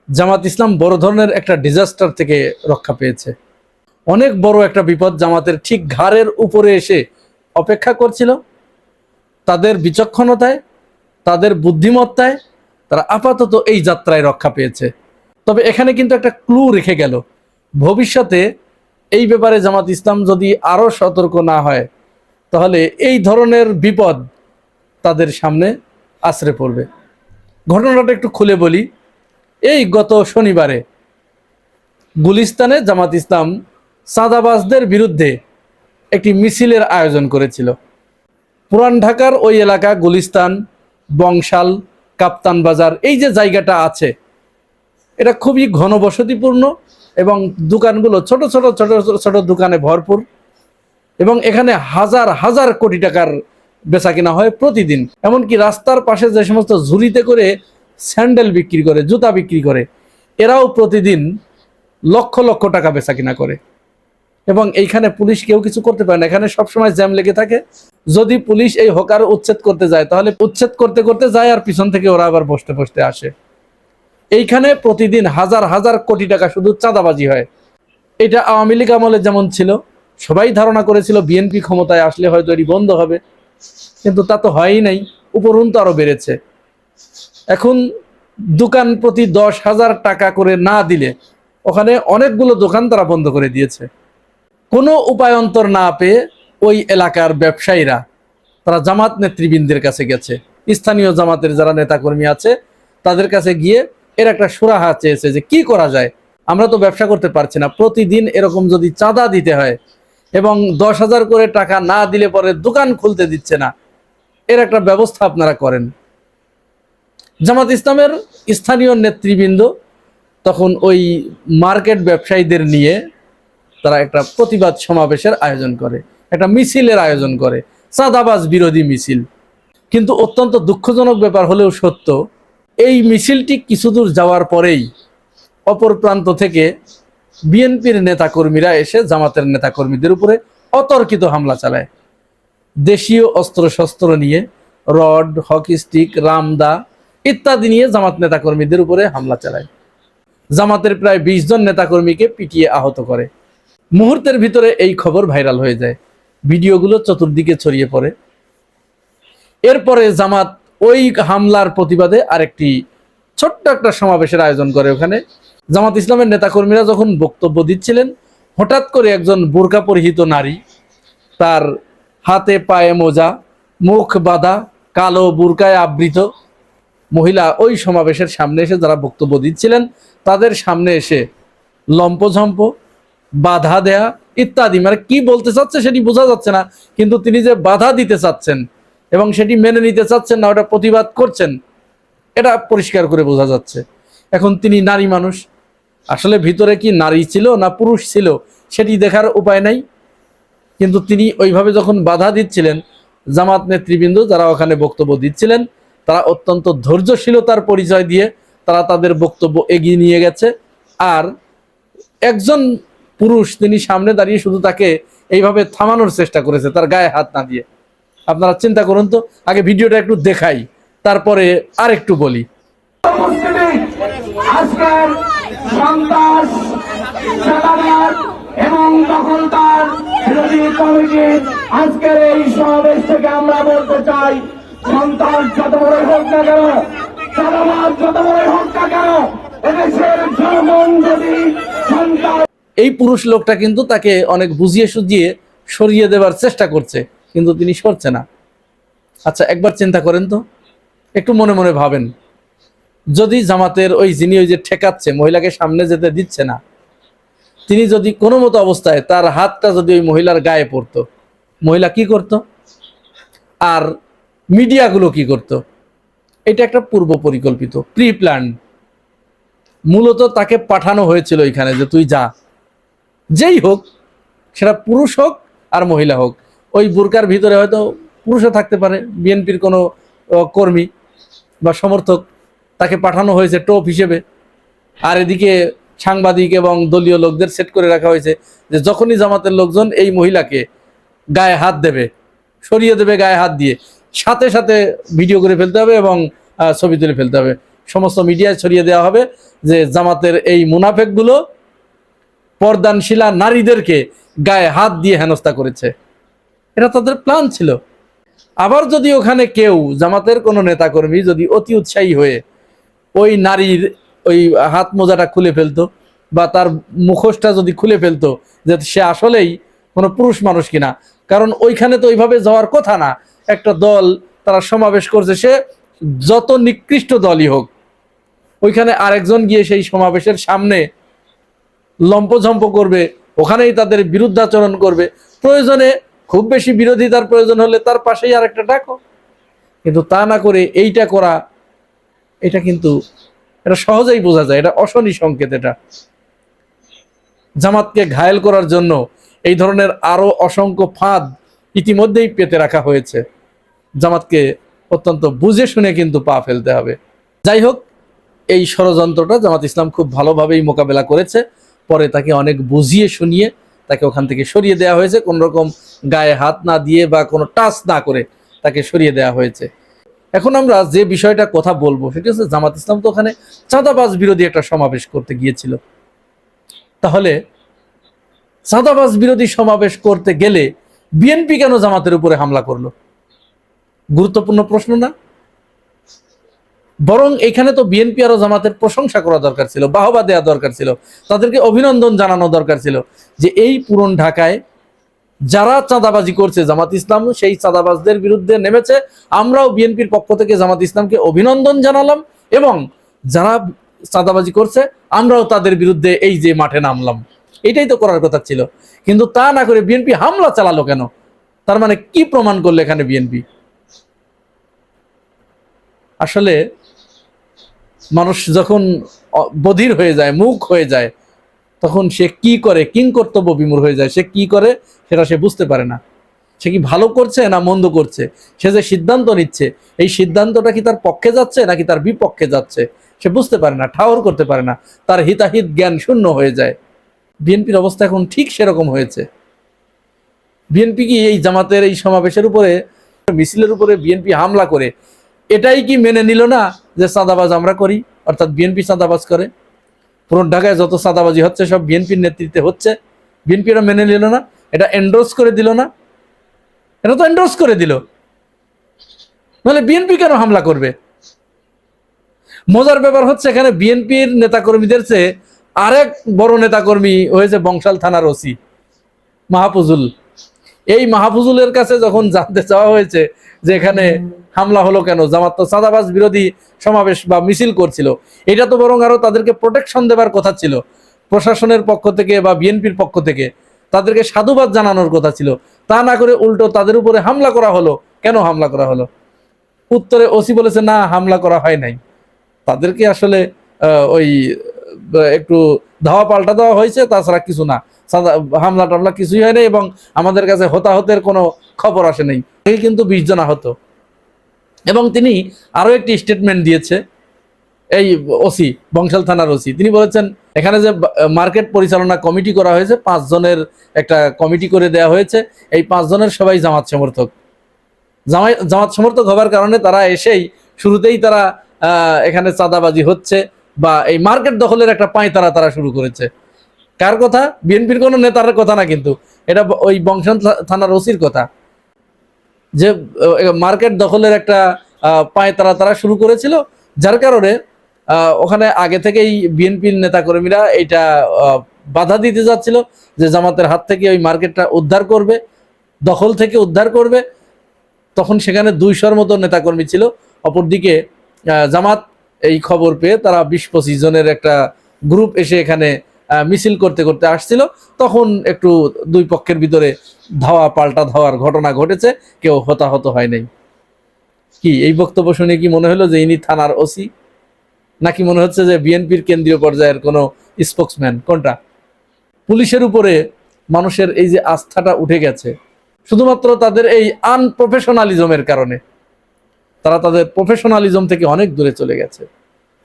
জামাত ইসলাম বড় ধরনের একটা ডিজাস্টার থেকে রক্ষা পেয়েছে। অনেক বড় একটা বিপদ জামাতের ঠিক ঘাড়ের উপরে এসে অপেক্ষা করছিল। তাদের বিচক্ষণতায়, তাদের বুদ্ধিমত্তায় তারা আপাতত এই যাত্রায় রক্ষা পেয়েছে। তবে এখানে কিন্তু একটা ক্লু রেখে গেল, ভবিষ্যতে এই ব্যাপারে জামাত ইসলাম যদি আরো সতর্ক না হয় তাহলে এই ধরনের বিপদ তাদের সামনে আছড়ে পড়বে। ঘটনাটা একটু খুলে বলি। এই গত শনিবারে গুলিস্তানে জামাত ইসলাম চাঁদাবাজদের বিরুদ্ধে একটি মিছিলের আয়োজন করেছিল। পুরান ঢাকার ওই এলাকা গুলিস্তান, বংশাল, কাপ্তান বাজার, এই যে জায়গাটা আছে এটা খুবই ঘনবসতিপূর্ণ এবং দোকানগুলো ছোট ছোট ছোট ছোট দোকানে ভরপুর এবং এখানে হাজার হাজার কোটি টাকার বেচা কিনা হয় প্রতিদিন। এমনকি রাস্তার পাশে যে সমস্ত ঝুড়িতে করে স্যান্ডেল বিক্রি করে, জুতা বিক্রি করে, এরাও প্রতিদিন লক্ষ লক্ষ টাকা বেচা কিনা করে। এবং এইখানে পুলিশ কেউ কিছু করতে পারে না, এখানে সবসময় জ্যাম লেগে থাকে। যদি পুলিশ এই হকার উচ্ছেদ করতে যায় তাহলে উচ্ছেদ করতে করতে যায় আর পিছন থেকে ওরা আবার বসতে বসতে আসে। এইখানে প্রতিদিন হাজার হাজার কোটি টাকা শুধু চাঁদাবাজি হয়। এটা আওয়ামী লীগ আমলে যেমন ছিল, সবাই ধারণা করেছিল বিএনপি ক্ষমতায় আসলে হয়তো এটি বন্ধ হবে, কিন্তু তা তো হয়ই নাই, উপরন্তু আরো বেড়েছে। এখন দোকান প্রতি 10,000 টাকা করে না দিলে ওখানে অনেকগুলো দোকান তারা বন্ধ করে দিয়েছে। কোনো উপায়ন্তর না পেয়ে ওই এলাকার ব্যবসায়ীরা তারা জামাত নেতৃবৃন্দের কাছে গেছে, স্থানীয় জামাতের যারা নেতাকর্মী আছে তাদের কাছে গিয়ে এর একটা সুরাহা চেয়েছে যে কি করা যায়, আমরা তো ব্যবসা করতে পারছি না, প্রতিদিন এরকম যদি চাঁদা দিতে হয় এবং 10,000 করে টাকা না দিলে পরে দোকান খুলতে দিচ্ছে না, এর একটা ব্যবস্থা আপনারা করেন। জামাত ইসলামের স্থানীয় নেতৃবৃন্দ তখন ওই মার্কেট ব্যবসায়ীদের নিয়ে তারা একটা প্রতিবাদ সমাবেশের আয়োজন করে, একটা মিছিলের আয়োজন করে, চাঁদাবাজ বিরোধী মিছিল। কিন্তু অত্যন্ত দুঃখজনক ব্যাপার হলেও সত্য, এই মিছিলটি কিছুদূর যাওয়ার পরেই অপর প্রান্ত থেকে বিএনপির নেতাকর্মীরা এসে জামাতের নেতাকর্মীদের উপরে অতর্কিত হামলা চালায়। দেশীয় অস্ত্রশস্ত্র নিয়ে রড, হকি স্টিক, রামদা ইত্যাদি নিয়ে জামাত নেতাকর্মীদের উপরে হামলা চালায়। জামাতের প্রায় 20 জন নেতাকর্মীকে পিটিয়ে আহত করে। মুহূর্তের ভিতরে এই খবর ভাইরাল হয়ে যায়, ভিডিওগুলো চতুর্দিকে ছড়িয়ে পড়ে। এরপরে জামাত ওই হামলার প্রতিবাদে আরেকটি ছোট্ট একটা সমাবেশের আয়োজন করে। ওখানে জামাত ইসলামের নেতাকর্মীরা যখন বক্তব্য দিচ্ছিলেন, হঠাৎ করে একজন বোরকা পরিহিত নারী, তার হাতে পায়ে মোজা, মুখ বাঁধা, কালো বোরকায় আবৃত মহিলা ওই সমাবেশের সামনে এসে যারা বক্তব্য দিচ্ছিলেন তাদের সামনে এসে লম্পঝম্প, বাধা দেয়া ইত্যাদি, মানে কি বলতে চাচ্ছে সেটি বোঝা যাচ্ছে না, কিন্তু তিনি যে বাধা দিতে চাচ্ছেন এবং সেটি মেনে নিতে চাচ্ছেন না, ওটা প্রতিবাদ করছেন, এটা পরিষ্কার করে বোঝা যাচ্ছে। এখন তিনি নারী মানুষ, আসলে ভিতরে কি নারী ছিল না পুরুষ ছিল সেটি দেখার উপায় নাই, কিন্তু তিনি ওইভাবে যখন বাধা দিচ্ছিলেন, জামাত নেতৃবৃন্দ যারা ওখানে বক্তব্য দিচ্ছিলেন তারা অত্যন্ত ধৈর্যশীলতার পরিচয় দিয়ে তারা তাদের বক্তব্য এগিয়ে নিয়ে গেছে। আর একজন পুরুষ তিনি সামনে দাঁড়িয়ে শুধু তাকে এইভাবে থামানোর চেষ্টা করেছে, তার গায়ে হাত না দিয়ে। আপনারা চিন্তা করুন তো, আগে ভিডিওটা একটু দেখাই, তারপরে আর একটু বলি। আজকের সন্ত্রাস চাঁদাবাজ এবং দখলদার বিরোধী কমিটির আজকের এই সমাবেশ থেকে আমরা বলতে চাই, সন্ত্রাস যত বড় হোক না কেন, চাঁদাবাজ যত বড় হোক না কেন, এদেশের জনগণ যদি সন্ত্রাস। এই পুরুষ লোকটা কিন্তু তাকে অনেক বুঝিয়ে সুঝিয়ে সরিয়ে দেবার চেষ্টা করছে, কিন্তু তিনি সরছে না। আচ্ছা, একবার চিন্তা করেন তো, একটু মনে মনে ভাবেন, যদি জামাতের ওই যিনি ওই যে ঠেকাচ্ছে, মহিলাকে সামনে যেতে দিচ্ছে না, তিনি যদি কোনো মতো অবস্থায় তার হাতটা যদি ওই মহিলার গায়ে পড়তো, মহিলা কি করত? আর মিডিয়াগুলো কি করত? এটা একটা পূর্ব পরিকল্পিত, প্রি প্ল্যান। মূলত তাকে পাঠানো হয়েছিল এখানে যে তুই যা, যেই হোক, সেটা পুরুষ হোক আর মহিলা হোক। ওই বোরকার ভিতরে হয়তো পুরুষও থাকতে পারে, বিএনপির কোনো কর্মী বা সমর্থক, তাকে পাঠানো হয়েছে টোপ হিসেবে। আর এদিকে সাংবাদিক এবং দলীয় লোকদের সেট করে রাখা হয়েছে যে যখনই জামাতের লোকজন এই মহিলাকে গায়ে হাত দেবে, সরিয়ে দেবে গায়ে হাত দিয়ে, সাথে সাথে ভিডিও করে ফেলতে হবে এবং ছবি তুলে ফেলতে হবে। সমস্ত মিডিয়ায় ছড়িয়ে দেওয়া হবে যে জামাতের এই মুনাফেকগুলো পর্দানশীলা নারীদেরকে গায়ে হাত দিয়ে হেনস্থা করেছে। এটা তাদের প্ল্যান ছিল। আবার যদি ওখানে কেউ জামাতের কোনো নেতাকর্মী যদি অতি উৎসাহী হয়ে ওই নারীর ওই হাত মোজাটা খুলে ফেলতো বা তার মুখোশটা যদি খুলে ফেলতো যে সে আসলেই কোনো পুরুষ মানুষ কিনা, কারণ ওইখানে তো ওইভাবে যাওয়ার কথা না। একটা দল তারা সমাবেশ করছে, সে যত নিকৃষ্ট দলই হোক, ওইখানে আরেকজন গিয়ে সেই সমাবেশের সামনে লম্পঝম্প করবে, ওখানেই তাদের বিরুদ্ধাচরণ করবে। প্রয়োজনে খুব বেশি বিরোধিতার প্রয়োজন হলে তার পাশেই আরেকটা ডাকো। কিন্তু তা না করে এইটা করা, এটা কিন্তু এটা সহজেই বোঝা যায় এটা অশনি সংকেত। এটা জামাতকে ঘায়েল করার জন্য এই ধরনের আরো অসংখ্য ফাঁদ ইতিমধ্যেই পেতে রাখা হয়েছে। জামাতকে অত্যন্ত বুঝে শুনে কিন্তু পা ফেলতে হবে। যাই হোক, এই ষড়যন্ত্রটা জামাত ইসলাম খুব ভালোভাবেই মোকাবেলা করেছে। পরে তাকে অনেক বুঝিয়ে শুনিয়ে তাকে ওখান থেকে সরিয়ে দেওয়া হয়েছে, কোন রকম গায়ে হাত না দিয়ে বা কোনো টাচ না করে তাকে সরিয়ে দেওয়া হয়েছে। এখন আমরা যে বিষয়টা কথা বলবো সেটা হচ্ছে জামাত ইসলাম তো ওখানে চাঁদাবাজ বিরোধী একটা সমাবেশ করতে গিয়েছিল। তাহলে চাঁদাবাজ বিরোধী সমাবেশ করতে গেলে বিএনপি কেন জামাতের উপরে হামলা করলো? গুরুত্বপূর্ণ প্রশ্ন না? বরং এখানে তো বিএনপি আরো জামাতের প্রশংসা করা দরকার ছিল, বাহবা দেওয়া দরকার ছিল, তাদেরকে অভিনন্দন জানানো দরকার ছিল যে এই পুরন ঢাকায় যারা চাঁদাবাজি করছে জামাত ইসলাম সেই চাঁদাবাজদের বিরুদ্ধে নেমেছে। আমরাও বিএনপির পক্ষ থেকে জামাত ইসলামকে অভিনন্দন জানালাম এবং যারা চাঁদাবাজি করছে আমরাও তাদের বিরুদ্ধে এই যে মাঠে নামলাম। এটাই তো করার কথা ছিল। কিন্তু তা না করে বিএনপি হামলা চালালো কেন? তার মানে কি প্রমাণ করলো এখানে বিএনপি? আসলে মানুষ যখন বধির হয়ে যায়, মুখ হয়ে যায়, তখন সে কি করে, কিং কর্তব্য বিমূঢ় হয়ে যায়। সে কি করে সেটা সে বুঝতে পারে না। সে কি ভালো করছে না মন্দ করছে, সে যে সিদ্ধান্ত নিচ্ছে এই সিদ্ধান্তটা কি তার পক্ষে যাচ্ছে নাকি তার বিপক্ষে যাচ্ছে সে বুঝতে পারে না, ঠাওর করতে পারে না। তার হিতাহিত জ্ঞান শূন্য হয়ে যায়। বিএনপির অবস্থা এখন ঠিক সেরকম হয়েছে। বিএনপি কি এই জামাতের এই সমাবেশের উপরে, মিছিলের উপরে বিএনপি হামলা করে এটাই কি মেনে নিল না যে চাঁদাবাজ আমরা করি, অর্থাৎ বিএনপি চাঁদাবাজ করে? পুরো ঢাকায় যত চাঁদাবাজি হচ্ছে সব বিএনপির নেতৃত্বে হচ্ছে, বিএনপি এটা মেনে নিল না, এটা এন্ডোর্স করে দিল না? এটা তো এন্ডোর্স করে দিল, নাহলে বিএনপি কেন হামলা করবে? মজার ব্যাপার হচ্ছে এখানে বিএনপির নেতাকর্মীদের চেয়ে আরেক বড় নেতাকর্মী হয়েছে বংশাল থানার ওসি মাহফুজুল। এই মাহফুজুলের কাছে যখন জানতে চাওয়া হয়েছে যে এখানে হামলা হলো কেন, জামাত তো চাঁদাবাজ বিরোধী সমাবেশ বা মিছিল করছিল, এটা তো বরং আরো তাদেরকে প্রোটেকশন দেবার কথা ছিল প্রশাসনের পক্ষ থেকে বা বিএনপির পক্ষ থেকে, তাদেরকে সাধুবাদ জানানোর কথা ছিল। তা না করে উল্টো তাদের উপরে হামলা করা হলো। কেন হামলা করা হলো? উত্তরে ওসি বলেছে না, হামলা করা হয় নাই, তাদেরকে আসলে ওই একটু ধাওয়া পাল্টা দেওয়া হয়েছে, তাছাড়া কিছু না, হামলা টামলা কিছুই হয় নাই এবং আমাদের কাছে হতাহতের কোনো খবর আসে নাই। এই কিন্তু 20 জন আহত। এবং তিনি আরো একটি স্টেটমেন্ট দিয়েছে, এই ওসি বংশাল থানার ওসি, তিনি বলেছেন এখানে যে মার্কেট পরিচালনা কমিটি করা হয়েছে 5 জনের একটা কমিটি করে দেয়া হয়েছে, এই 5 জনের সবাই জামাত সমর্থক। জামাত সমর্থক হবার কারণে তারা এসেই শুরুতেই তারা এখানে চাঁদাবাজি হচ্ছে বা এই মার্কেট দখলের একটা পাঁয়তারা তারা শুরু করেছে। কার কথা? বিএনপির কোনো নেতার কথা না, কিন্তু এটা ওই বংশাল থানার ওসির কথা, যে মার্কেট দখলের একটা পাঁয়তারা তারা শুরু করেছিল, যার কারণে ওখানে আগে থেকেই বিএনপির নেতাকর্মীরা এটা বাধা দিতে যাচ্ছিল যে জামাতের হাত থেকে ওই মার্কেটটা উদ্ধার করবে, দখল থেকে উদ্ধার করবে। তখন সেখানে 200-র মতো নেতাকর্মী ছিল। অপরদিকে জামাত এই খবর পেয়ে তারা 20-25 জনের একটা গ্রুপ এসে এখানে মিছিল করতে করতে আসছিল। তখন একটু দুই পক্ষের ভিতরে ধাওয়া পাল্টা ধাওয়ার ঘটনা ঘটেছে, কেউ হতাহত হয় নাই। কি এই বক্তব্য শুনে কি মনে হলো যে ইনি থানার ওসি, নাকি মনে হচ্ছে যে বিএনপির কেন্দ্রীয় পর্যায়ের কোনো স্পোক্সম্যান? কোনটা? পুলিশের উপরে মানুষের এই যে আস্থাটা উঠে গেছে শুধুমাত্র তাদের এই আনপ্রফেশনালিজমের কারণে। তারা তাদের প্রফেশনালিজম থেকে অনেক দূরে চলে গেছে।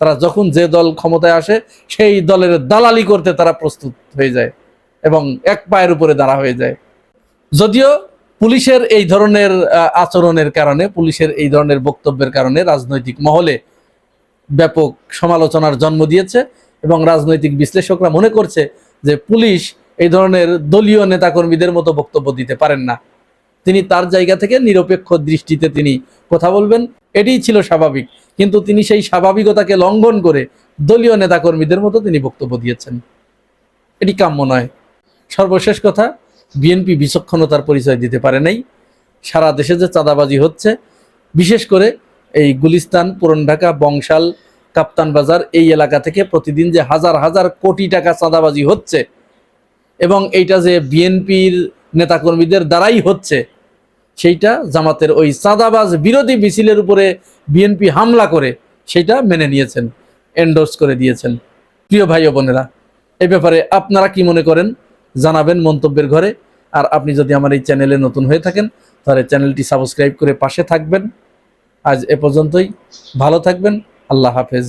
তারা যখন যে দল ক্ষমতায় আসে সেই দলের দালালি করতে তারা প্রস্তুত হয়ে যায় এবং এক পায়ের উপরে দাঁড়া হয়ে যায়। যদিও পুলিশের এই ধরনের আচরণের কারণে, পুলিশের এই ধরনের বক্তব্যের কারণে রাজনৈতিক মহলে ব্যাপক সমালোচনার জন্ম দিয়েছে এবং রাজনৈতিক বিশ্লেষকরা মনে করছে যে পুলিশ এই ধরনের দলীয় নেতাকর্মীদের মতো বক্তব্য দিতে পারেন না। তিনি তার জায়গা থেকে নিরপেক্ষ দৃষ্টিতে তিনি কথা বলবেন, এটিই ছিল স্বাভাবিক। কিন্তু তিনি সেই স্বাভাবিকতাকে লঙ্ঘন করে দলীয় নেতাকর্মীদের মতো তিনি বক্তব্য দিয়েছেন, এটি কাম্য নয়। সর্বশেষ কথা, বিএনপি বিচক্ষণতার পরিচয় দিতে পারে নাই। সারা দেশে যে চাঁদাবাজি হচ্ছে, বিশেষ করে এই গুলিস্তান, পুরান ঢাকা, বংশাল, কাপ্তান বাজার এই এলাকা থেকে প্রতিদিন যে হাজার হাজার কোটি টাকা চাঁদাবাজি হচ্ছে এবং এইটা যে বিএনপির নেতাকর্মীদের দ্বারাই হচ্ছে, সেইটা জামাতের ওই চাঁদাবাজ বিরোধী মিছিলের উপরে বিএনপি হামলা করে সেইটা মেনে নিয়েছেন, এন্ডোর্স করে দিয়েছেন। প্রিয় ভাই ও বোনেরা, এই ব্যাপারে আপনারা কি মনে করেন জানাবেন মন্তব্যের ঘরে। আর আপনি যদি আমার এই চ্যানেলে নতুন হয়ে থাকেন তাহলে চ্যানেলটি সাবস্ক্রাইব করে পাশে থাকবেন। আজ এ পর্যন্তই, ভালো থাকবেন, আল্লাহ হাফেজ।